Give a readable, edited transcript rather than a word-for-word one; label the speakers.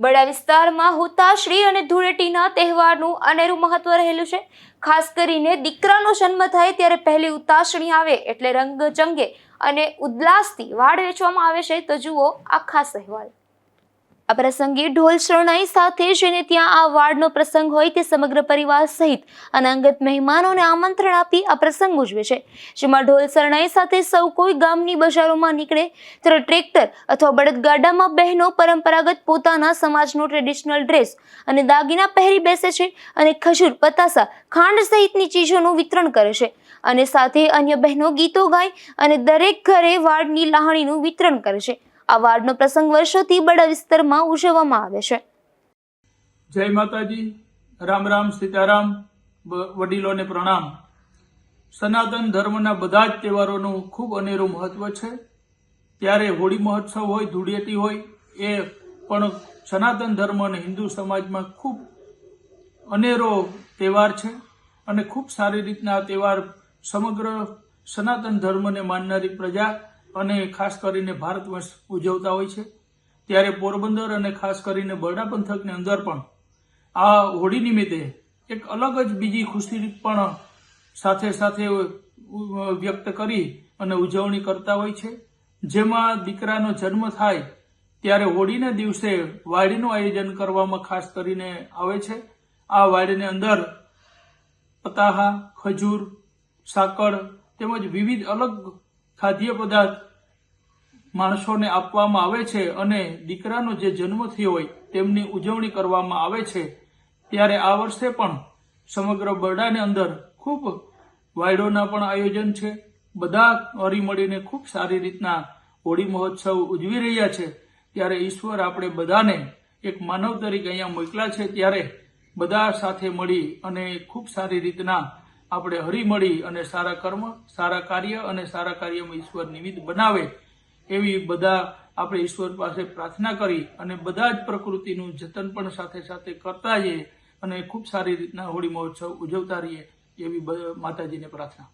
Speaker 1: બડા વિસ્તારમાં હુતાશ્રી અને ધૂળેટીના તહેવારનું અનેરું મહત્વ રહેલું છે। ખાસ કરીને દીકરાનો જન્મ થાય ત્યારે પહેલી ઉતાસણી આવે એટલે રંગચંગે અને ઉલ્લાસથી વાડ વેચવામાં આવે છે। તો જુઓ આ ખાસ અહેવાલ। આ પ્રસંગે ઢોલ શરણાઈ સાથે જેને ત્યાં આ વાડનો પ્રસંગ હોય તે સમગ્ર પરિવાર સહિત અને અંગત મહેમાનોને આમંત્રણ આપી આ પ્રસંગ ઉજવે છે, જેમાં ઢોલ શરણાઈ સાથે સૌ કોઈ ગામની બજારોમાં નીકળે ત્યારે ટ્રેક્ટર અથવા બળદગાડામાં બહેનો પરંપરાગત પોતાના સમાજનો ટ્રેડિશનલ ડ્રેસ અને દાગીના પહેરી બેસે છે અને ખજૂર, પતાસા, ખાંડ સહિતની ચીજોનું વિતરણ કરે છે અને સાથે અન્ય બહેનો ગીતો ગાય અને દરેક ઘરે વાડની લાહણીનું વિતરણ કરે છે। આ વાડનો પ્રસંગ વર્ષોથી બડા વિસ્તારમાં ઉજવવામાં આવે છે।
Speaker 2: જય માતાજી, રામ રામ, સીતારામ, વડીલોને પ્રણામ। સનાતન ધર્મના બધા જ તહેવારોનું ખૂબ અનેરું મહત્વ છે। ત્યારે હોળી મહોત્સવ હોય, ધૂળેટી હોય, એ પણ સનાતન ધર્મ અને હિન્દુ સમાજમાં ખૂબ અનેરો તહેવાર છે અને ખૂબ સારી રીતના આ તહેવાર સમગ્ર સનાતન ધર્મને માનનારી પ્રજા અને ખાસ કરીને ભારત વર્ષ ઉજવતા હોય છે। ત્યારે પોરબંદર અને ખાસ કરીને બરડા પંથકની અંદર પણ આ હોળી નિમિત્તે એક અલગ જ બીજી ખુશી પણ સાથે સાથે વ્યક્ત કરી અને ઉજવણી કરતા હોય છે। જેમાં દીકરાનો જન્મ થાય ત્યારે હોળીના દિવસે વાડીનું આયોજન કરવામાં ખાસ કરીને આવે છે। આ વાડીની અંદર પતાહા, ખજૂર, સાકર તેમજ વિવિધ અલગ ખાદ્ય પદાર્થ માણસોને આપવામાં આવે છે અને દીકરાનો જે જન્મ થયો હોય તેમની ઉજવણી કરવામાં આવે છે। ત્યારે આ વર્ષે પણ સમગ્ર બરડાની અંદર ખૂબ વાયડોના પણ આયોજન છે। બધા હળી મળીને ખૂબ સારી રીતના હોળી મહોત્સવ ઉજવી રહ્યા છે। ત્યારે ઈશ્વર આપણે બધાને એક માનવ તરીકે અહીંયા મોકલ્યા છે, ત્યારે બધા સાથે મળી અને ખૂબ સારી રીતના આપણે હળી મળી અને સારા કર્મ, સારા કાર્ય અને સારા કાર્યમાં ઈશ્વર નિમિત્ત બનાવે એવી બધા આપણે ઈશ્વર પાસે પ્રાર્થના કરી અને બધા જ પ્રકૃતિનું જતન પણ સાથે સાથે કરતા જઈએ અને ખૂબ સારી રીતના હોળી મહોત્સવ ઉજવતા રહીએ એવી માતાજીને પ્રાર્થના।